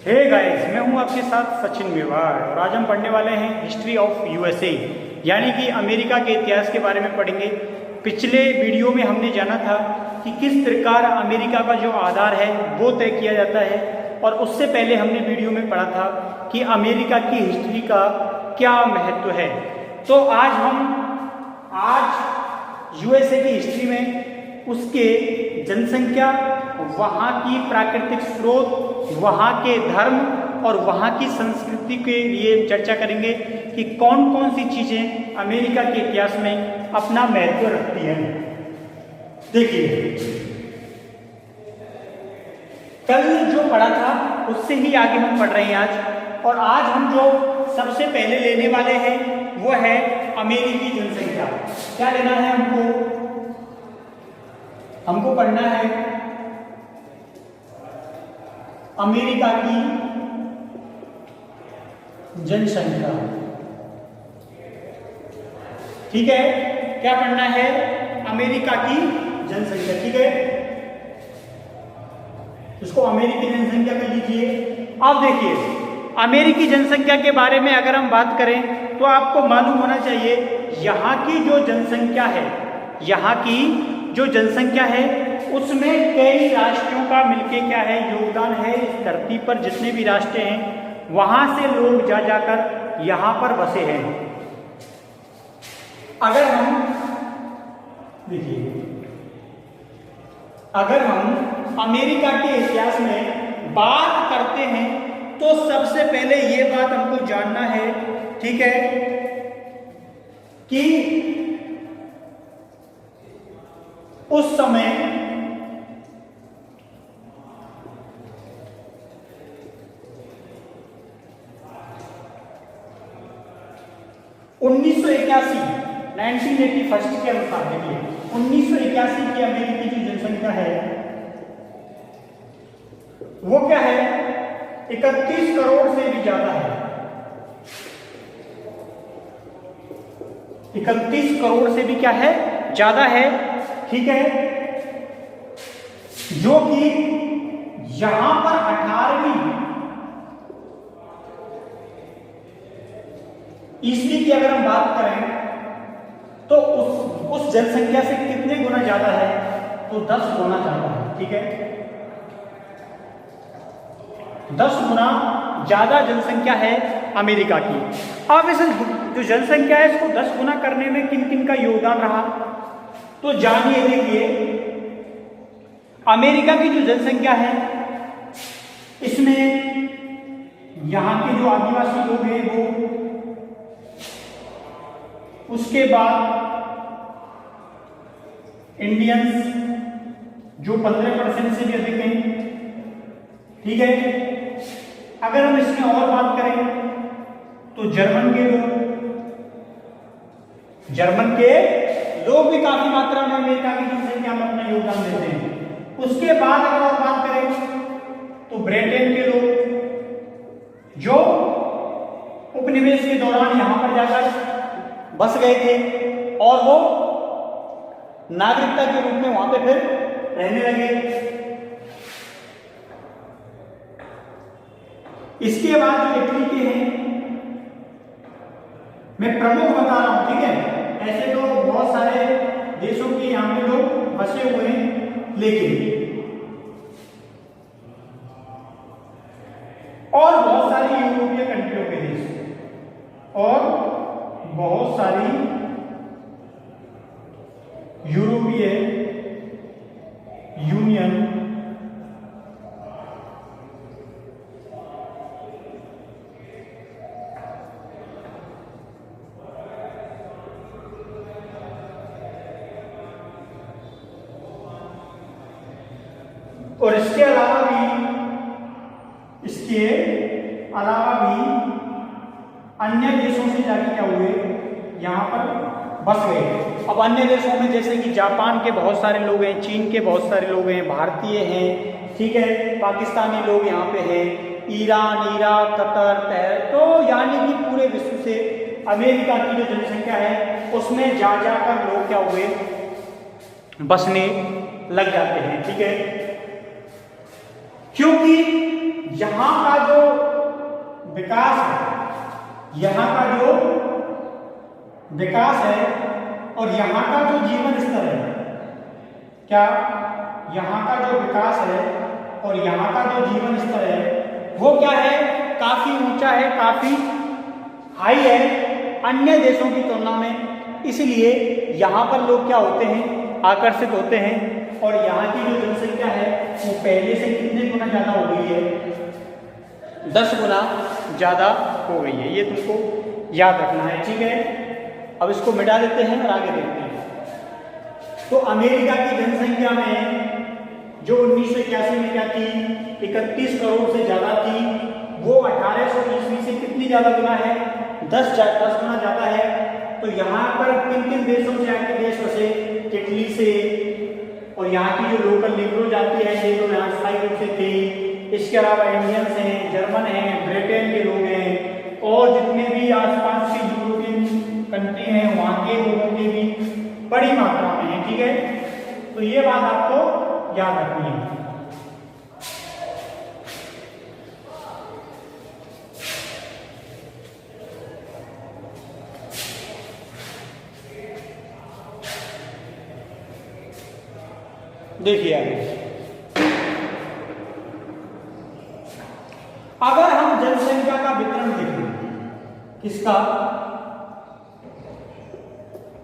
Hey guys, मैं हूं आपके साथ सचिन मेवाड़ और आज हम पढ़ने वाले हैं हिस्ट्री ऑफ यूएसए, यानी कि अमेरिका के इतिहास के बारे में पढ़ेंगे। पिछले वीडियो में हमने जाना था कि किस प्रकार अमेरिका का जो आधार है वो तय किया जाता है, और उससे पहले हमने वीडियो में पढ़ा था कि अमेरिका की हिस्ट्री का क्या महत्व है। तो आज यूएसए की हिस्ट्री में उसके जनसंख्या, वहाँ की प्राकृतिक स्रोत, वहाँ के धर्म और वहाँ की संस्कृति के लिए चर्चा करेंगे कि कौन कौन सी चीज़ें अमेरिका के इतिहास में अपना महत्व रखती हैं। देखिए, कल जो पढ़ा था उससे ही आगे हम पढ़ रहे हैं आज, और आज हम जो सबसे पहले लेने वाले हैं वो है अमेरिकी जनसंख्या। क्या लेना है हमको पढ़ना है अमेरिका की जनसंख्या। ठीक है, क्या पढ़ना है? अमेरिका की जनसंख्या। ठीक है, इसको अमेरिकी जनसंख्या कर लीजिए। अब देखिए, अमेरिकी जनसंख्या के बारे में अगर हम बात करें तो आपको मालूम होना चाहिए यहाँ की जो जनसंख्या है, उसमें कई राष्ट्रों का मिलके क्या है योगदान है। इस धरती पर जितने भी राष्ट्र हैं वहां से लोग जाकर यहां पर बसे हैं। अगर हम अमेरिका के इतिहास में बात करते हैं तो सबसे पहले ये बात हमको जानना है, ठीक है, कि उस समय 1981 के अनुसार, देखिए 1981 की अमेरिकी की जनसंख्या है वो क्या है, 31 करोड़ से भी ज्यादा है। 31 करोड़ से भी क्या है, ज्यादा है। ठीक है, जो कि यहां पर 18वीं ईस्वी की अगर हम बात करें तो उस जनसंख्या से कितने गुना ज्यादा है, तो 10 गुना ज्यादा है। ठीक है, 10 गुना ज्यादा जनसंख्या है अमेरिका की। अब इस जो जनसंख्या है इसको 10 गुना करने में किन किन का योगदान रहा, तो जानिए। देखिए, अमेरिका की जो जनसंख्या है इसमें यहां के जो आदिवासी लोग हैं वो, उसके बाद इंडियंस जो 15% से भी अधिक हैं। ठीक है, अगर हम इसमें और बात करें तो जर्मन के लोग भी काफी मात्रा में अमेरिका की जनसंख्या में अपना योगदान देते हैं। उसके बाद अगर और बात करें तो ब्रिटेन के लोग जो उपनिवेश के दौरान यहां पर जाकर बस गए थे और वो नागरिकता के रूप में वहां पे फिर रहने लगे। इसके बाद जो इटली के हैं, मैं प्रमुख बता रहा हूं, ठीक है, ऐसे तो बहुत सारे देशों के यहां पे लोग बसे हुए हैं, लेकिन और बहुत सारी यूरोपीय कंट्रियों के देश और बहुत सारी यूरोपीय यूनियन और इसके अलावा भी अन्य देशों से जाके क्या हुए, यहां पर बस गए। अब अन्य देशों में जैसे कि जापान के बहुत सारे लोग हैं, चीन के बहुत सारे लोग हैं, भारतीय हैं, ठीक है, पाकिस्तानी लोग यहाँ पे हैं, ईरान, इराक, कतर, तो यानी कि पूरे विश्व से अमेरिका की जो जनसंख्या है उसमें जाकर लोग क्या हुए, बसने लग जाते हैं। ठीक है, क्योंकि यहाँ का जो विकास है, यहाँ का जो विकास है और यहाँ का जो जीवन स्तर है, क्या यहाँ का जो विकास है और यहाँ का जो जीवन स्तर है वो क्या है, काफी ऊंचा है, काफी हाई है अन्य देशों की तुलना में। इसलिए यहाँ पर लोग क्या होते हैं, आकर्षित होते हैं और यहाँ की जो जनसंख्या है वो पहले से कितने गुना ज्यादा हो गई है, 10 गुना ज्यादा हो गई है। ये तुमको याद रखना है, ठीक है। अब इसको मिटा देते हैं और आगे देखते हैं। तो अमेरिका की जनसंख्या में जो 1981 में क्या थी, 31 करोड़ से ज्यादा थी, वो 1800 ईस्वी से कितनी ज्यादा गुना है, 10 गुना ज्यादा है। तो यहाँ पर किन किन देशों से आके देश बसे, इटली से, और यहाँ की जो लोकल लेबर जाती है ये तो यहाँ स्थायी रूप से थी। इसके अलावा इंडियंस हैं, जर्मन हैं, ब्रिटेन के लोग हैं और जितने भी आसपास की यूरोपियन कंट्री हैं वहाँ के लोगों की भी बड़ी मात्रा में है, ठीक है। तो ये बात आपको याद रखनी है। देखिए आगे, अगर हम जनसंख्या का वितरण देखें, किसका,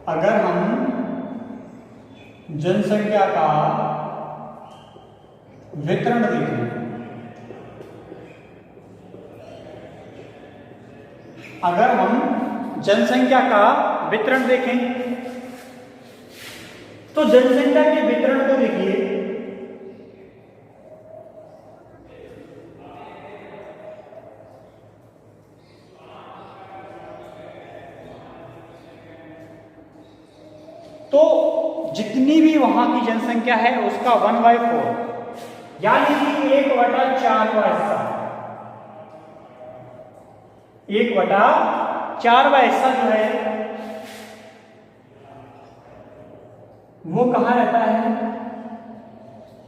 अगर हम जनसंख्या का वितरण देखें, अगर हम जनसंख्या का वितरण देखें तो जनसंख्या के वितरण को देखिए, तो जितनी भी वहां की जनसंख्या है उसका 1/4 यानी कि 1/4 हिस्सा, 1/4 हिस्सा जो है वो कहाँ रहता है,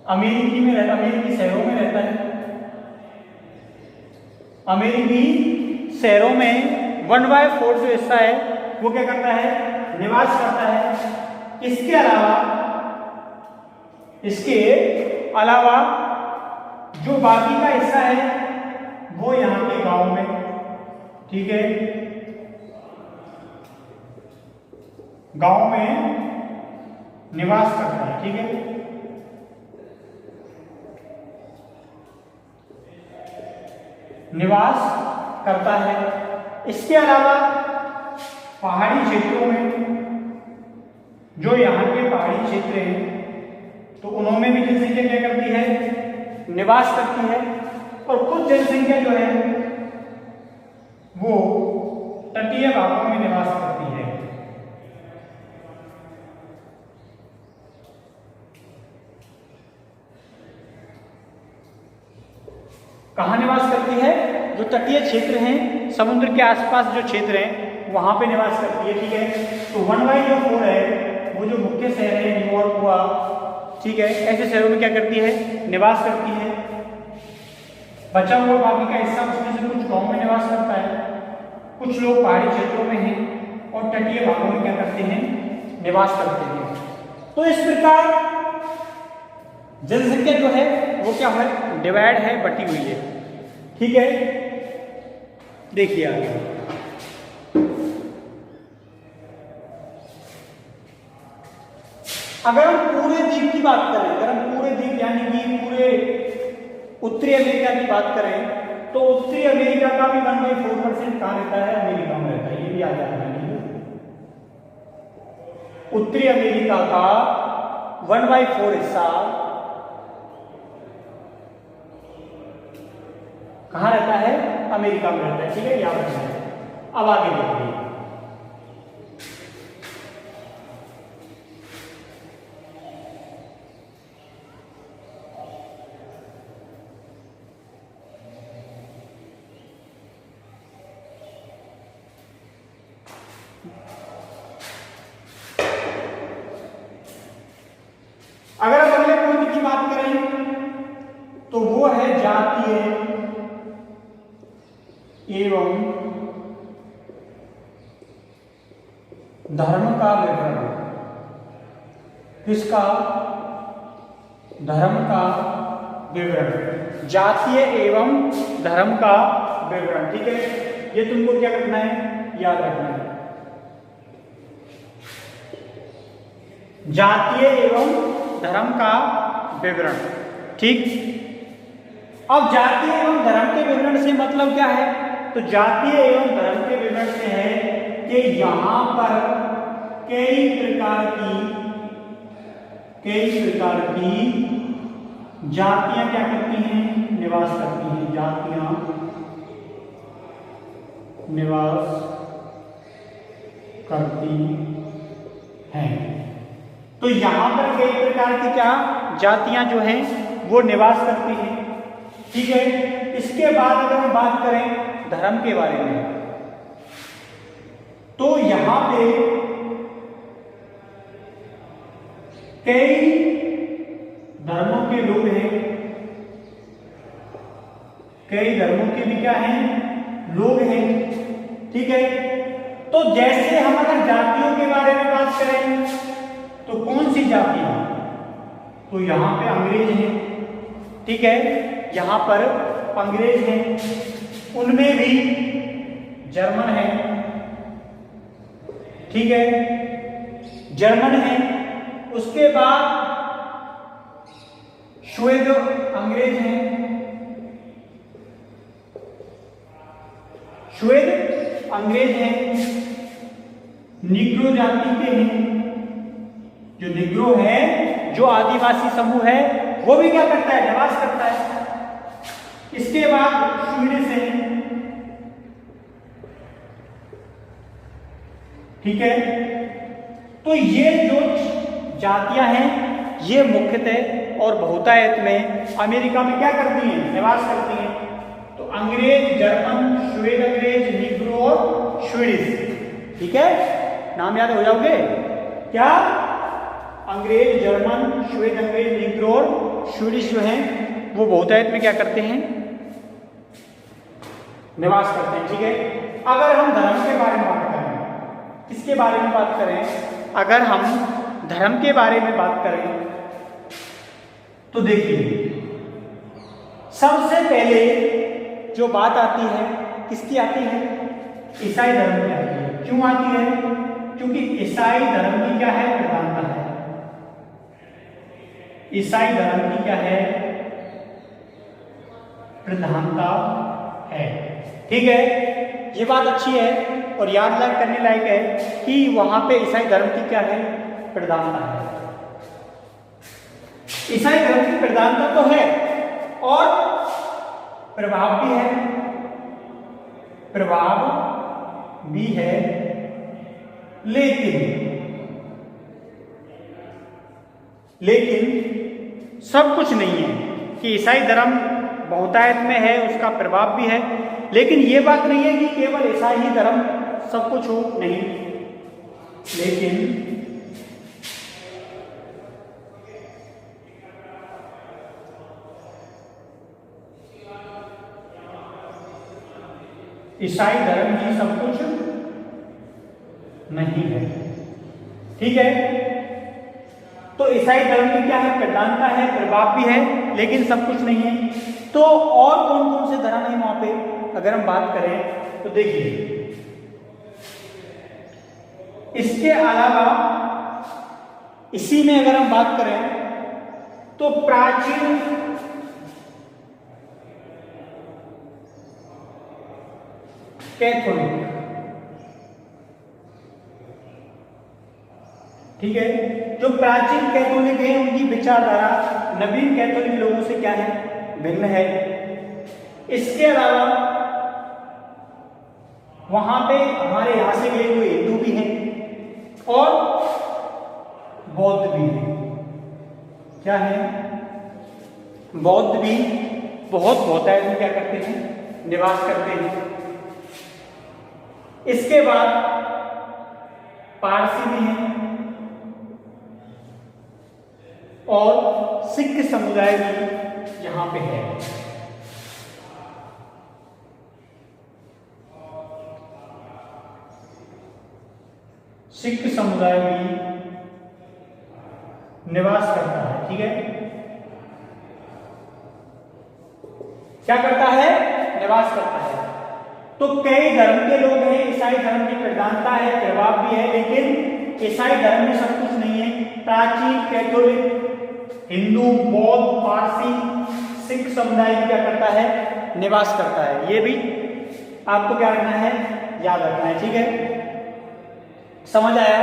अमेरिकी में रहता, अमेरिकी शहरों में रहता है। अमेरिकी शहरों में 1/4 जो हिस्सा है वो क्या करता है, निवास करता है। इसके अलावा जो बाकी का हिस्सा है वो यहाँ के गांव में, ठीक है, गांव में निवास करता है, ठीक है। निवास करता है। इसके अलावा पहाड़ी क्षेत्रों में, जो यहाँ के पहाड़ी क्षेत्र हैं तो उनमें भी जनसंख्या क्या करती है, निवास करती है। और कुछ जनसंख्या जो है वो तटीय भागों में निवास करती है। कहाँ निवास करती है, जो तटीय क्षेत्र हैं, समुद्र के आसपास जो क्षेत्र हैं वहां पे निवास करती है, ठीक है। तो 1/4 है वो जो मुख्य शहर है, न्यूयॉर्क हुआ, ठीक है, ऐसे शहरों में क्या करती है, निवास करती है। बचा हुआ बाकी का हिस्सा उसमें से कुछ गांव में निवास करता है, कुछ लोग पहाड़ी क्षेत्रों में हैं और तटीय भागों में क्या करते हैं, निवास करते हैं। तो इस प्रकार जनसंख्या जो है वो क्या है, डिवाइड है, बटी हुई है, ठीक है। देखिए आगे, अगर हम पूरे द्वीप की बात करें, अगर हम पूरे द्वीप यानी कि पूरे उत्तरी अमेरिका की बात करें तो उत्तरी अमेरिका का भी 1/4% कहाँ रहता है, अमेरिका में रहता है। ये भी याद रखना है, उत्तरी अमेरिका का 1/4 हिस्सा कहाँ रहता है, अमेरिका में रहता है, ठीक है, याद रखना है। अब आगे देखिए, अगर हम अगले पॉइंट की बात करें तो वो है जातीय एवं धर्म का विवरण। किसका? धर्म का विवरण। जातीय एवं धर्म का विवरण। ठीक है, ये तुमको क्या करना है, याद रखना है। जातीय एवं धर्म का विवरण। ठीक, अब जातीय एवं धर्म के विवरण से मतलब क्या है? तो जातीय एवं धर्म के विवरण से है कि यहां पर कई प्रकार की जातियां क्या करती हैं? निवास करती हैं। जातियां निवास करती हैं। तो यहां पर कई प्रकार की क्या जातियां जो हैं वो निवास करती हैं। ठीक है, इसके बाद अगर हम बात करें धर्म के बारे में, तो यहां पे कई धर्मों के लोग हैं, कई धर्मों के भी क्या हैं? लोग हैं। ठीक है, तो जैसे हम अगर जातियों के बारे में बात करें तो कौन सी जातियां? तो यहां पे अंग्रेज हैं। ठीक है, यहां पर अंग्रेज हैं, उनमें भी जर्मन है। ठीक है, जर्मन है। उसके बाद श्वेत अंग्रेज हैं, श्वेत अंग्रेज हैं। निग्रो जाति के हैं। जो निग्रो है, जो आदिवासी समूह है, वो भी क्या करता है? निवास करता है। इसके बाद स्वीडिश है। ठीक है, तो ये जो जातियां हैं ये मुख्यतः और बहुतायत में अमेरिका में क्या करती हैं? निवास करती हैं। तो अंग्रेज, जर्मन, श्वेत अंग्रेज, निग्रो और स्वीडिश। ठीक है, नाम याद हो जाओगे क्या? अंग्रेज, जर्मन, श्वेत अंग्रेज, निग्रो और स्वीडिश जो हैं वो बहुतायत में क्या करते हैं? निवास करते हैं। ठीक है, अगर हम धर्म के बारे में बात करें, किसके बारे में बात करें? अगर हम धर्म के बारे में बात करें तो देखिए, सबसे पहले जो बात आती है किसकी आती है? ईसाई धर्म की आती है। क्यों आती है? क्योंकि ईसाई धर्म की क्या है? प्रधानता है। ईसाई धर्म की क्या है? प्रधानता है। ठीक है, ये बात अच्छी है और याद करने लायक है कि वहां पे ईसाई धर्म की क्या है? प्रधानता है। ईसाई धर्म की प्रधानता तो है और प्रभाव भी है, प्रभाव भी है, लेकिन सब कुछ नहीं है कि ईसाई धर्म बहुतायत में है, उसका प्रभाव भी है, लेकिन ये बात नहीं है कि केवल ईसाई ही धर्म सब कुछ हो, नहीं। लेकिन ईसाई धर्म ही सब कुछ नहीं है। ठीक है, तो ईसाई धर्म की क्या है? प्रधानता है, प्रभाव भी है, लेकिन सब कुछ नहीं है। तो और कौन कौन से धर्म है वहां पे अगर हम बात करें तो देखिए, इसके अलावा इसी में अगर हम बात करें तो प्राचीन कैथोलिक। ठीक है, जो प्राचीन कैथोलिक है उनकी विचारधारा नवीन कैथोलिक लोगों से क्या है? भिन्न है। इसके अलावा वहां पे हमारे यहां से गए हुए हिंदू भी हैं और बौद्ध भी हैं। क्या है? बौद्ध भी बहुत बहुतायत में क्या करते हैं? निवास करते हैं। इसके बाद पारसी भी हैं और सिख समुदाय भी यहां पे है। सिख समुदाय भी निवास करता है। ठीक है, क्या करता है? निवास करता है। तो कई धर्म के लोग हैं, ईसाई धर्म की प्रधानता है, प्रभाव भी है, लेकिन ईसाई धर्म में सब कुछ नहीं है। प्राचीन, कैथोलिक, हिंदू, बौद्ध, पारसी, सिख समुदाय भी क्या करता है? निवास करता है। ये भी आपको क्या रखना है? याद रखना है। ठीक है, समझ आया?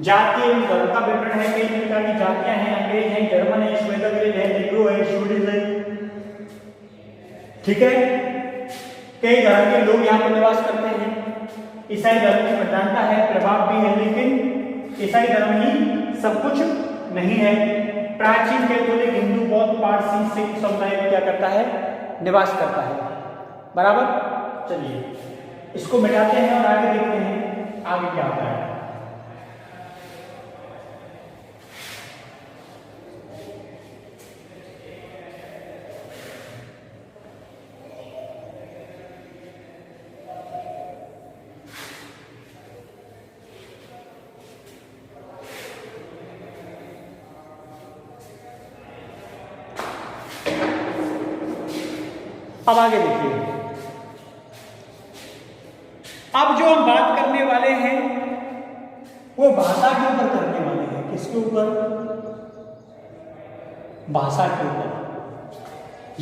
जाति एवं धर्म का विवरण है। कई प्रकार की जातियां हैं, अंग्रेज हैं, जर्मन है, श्वेतग्रीव है, निग्रो है, स्वीडिश है। ठीक है, कई धर्म के लोग यहाँ पर निवास करते हैं। ईसाई धर्म की प्रधानता है, प्रभाव भी है, लेकिन ईसाई धर्म ही सब कुछ नहीं है। प्राचीन, कैथोलिक, हिंदू, बौद्ध, पारसी, सिख समुदाय में क्या करता है? निवास करता है। बराबर। चलिए इसको मिटाते हैं और आगे देखते हैं आगे क्या होता है। अब आगे देखिए, अब जो हम बात करने वाले हैं वो भाषा के ऊपर करने वाले हैं। किसके ऊपर? भाषा के ऊपर।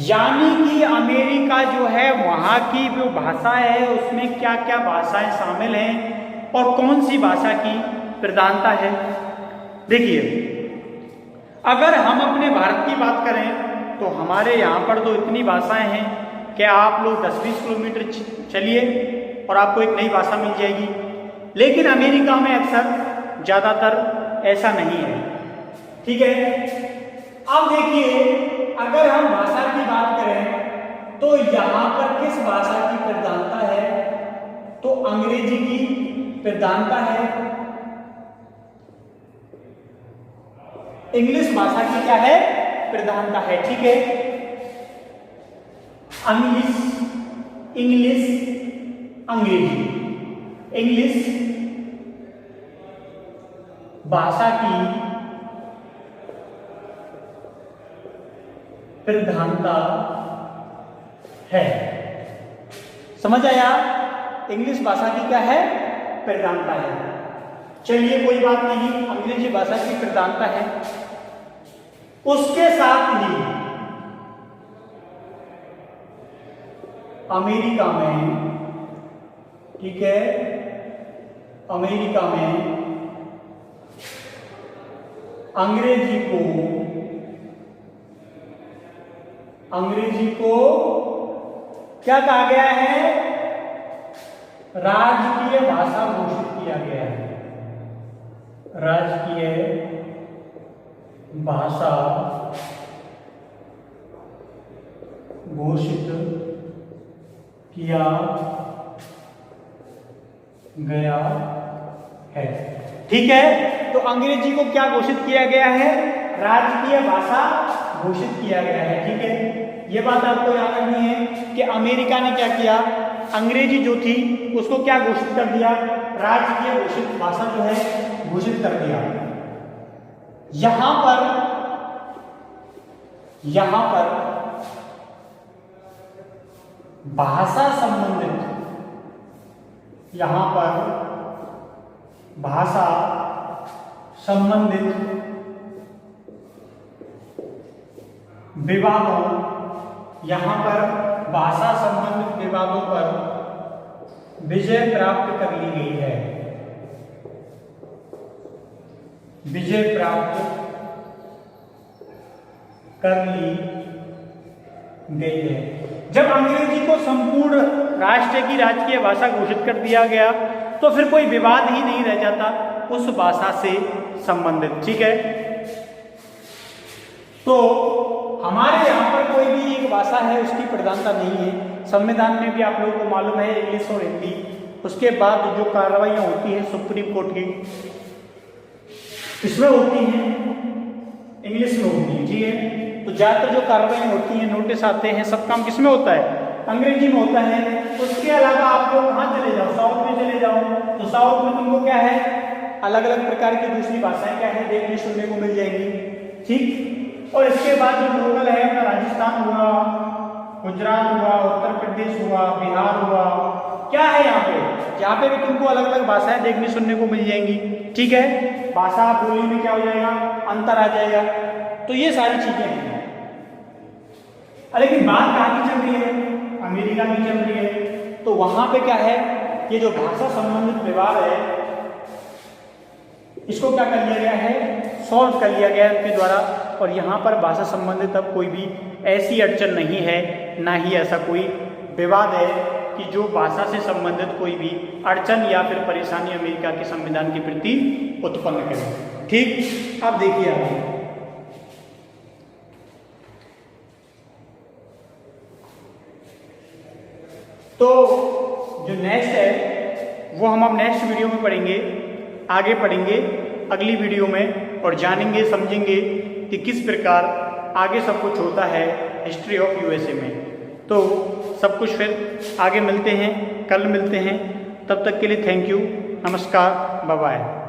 यानी कि अमेरिका जो है वहां की जो भाषा है उसमें क्या क्या भाषाएं शामिल हैं और कौन सी भाषा की प्रधानता है। देखिए, अगर हम अपने भारत की बात करें तो हमारे यहाँ पर तो इतनी भाषाएं हैं कि आप लोग 10-20 किलोमीटर चलिए और आपको एक नई भाषा मिल जाएगी। लेकिन अमेरिका में अक्सर ज़्यादातर ऐसा नहीं है। ठीक है, अब देखिए, अगर हम भाषा की बात करें तो यहाँ पर किस भाषा की प्रधानता है? तो अंग्रेजी की प्रधानता है। इंग्लिश भाषा की क्या है? प्रधानता है। ठीक है, इंग्लिश, अंग्रेजी, इंग्लिश भाषा की प्रधानता है। समझ आया? इंग्लिश भाषा की क्या है? प्रधानता है। चलिए कोई बात नहीं, अंग्रेजी भाषा की प्रधानता है। उसके साथ ही अमेरिका में, ठीक है, अमेरिका में अंग्रेजी को क्या कहा गया है? राजकीय भाषा घोषित किया गया है। राजकीय भाषा घोषित किया गया है। ठीक है, तो अंग्रेजी को क्या घोषित किया गया है? राजकीय भाषा घोषित किया गया है। ठीक है, ये बात आपको याद रखनी है कि अमेरिका ने क्या किया? अंग्रेजी जो थी उसको क्या घोषित कर दिया? राजकीय घोषित भाषा जो है घोषित कर दिया। यहां पर भाषा संबंधित, यहां पर भाषा संबंधित विवादों, यहां पर भाषा संबंधित विवादों पर विजय प्राप्त कर ली गई है। विजय प्राप्त कर ली गई है। जब अंग्रेजी को संपूर्ण राष्ट्र की राजकीय भाषा घोषित कर दिया गया तो फिर कोई विवाद ही नहीं रह जाता उस भाषा से संबंधित। ठीक है, तो हमारे यहाँ पर कोई भी एक भाषा है उसकी प्रधानता नहीं है। संविधान में भी आप लोगों को मालूम है इंग्लिश और हिंदी। उसके बाद जो कार्रवाइयाँ होती हैं सुप्रीम कोर्ट की, इसमें होती हैं इंग्लिश में होती है। ठीक है, तो ज्यादातर जो कार्रवाई होती हैं, नोटिस आते हैं, सब काम किसमें होता है? अंग्रेजी में होता है। उसके अलावा आप लोग कहाँ चले जाओ, साउथ में चले जाओ, तो साउथ में तुमको क्या है, अलग अलग प्रकार की दूसरी भाषाएं क्या है देखने सुनने को मिल जाएंगी, ठीक। और इसके बाद जो लोकल है अपना राजस्थान हुआ, गुजरात हुआ, उत्तर प्रदेश हुआ, बिहार हुआ, क्या है यहाँ पे भी तुमको अलग अलग भाषाएं देखने सुनने को मिल जाएंगी, ठीक है। भाषा बोली में क्या हो जाएगा, अंतर आ जाएगा। तो ये सारी चीजें हैं। लेकिन बात कहाँ की चल रही है, अमेरिका की चल रही है। तो वहां पे क्या है, ये जो भाषा संबंधित विवाद है इसको क्या कर लिया गया है, सॉल्व कर लिया गया है उनके द्वारा। और यहाँ पर भाषा संबंधित अब कोई भी ऐसी अड़चन नहीं है, ना ही ऐसा कोई विवाद है कि जो भाषा से संबंधित कोई भी अड़चन या फिर परेशानी अमेरिका के संविधान के प्रति उत्पन्न करे, ठीक। अब देखिए आप तो जो नेक्स्ट है वो हम अब नेक्स्ट वीडियो में पढ़ेंगे, आगे पढ़ेंगे अगली वीडियो में, और जानेंगे समझेंगे कि किस प्रकार आगे सब कुछ होता है हिस्ट्री ऑफ यूएसए में। तो सब कुछ फिर आगे मिलते हैं, कल मिलते हैं। तब तक के लिए थैंक यू, नमस्कार, बाय बाय।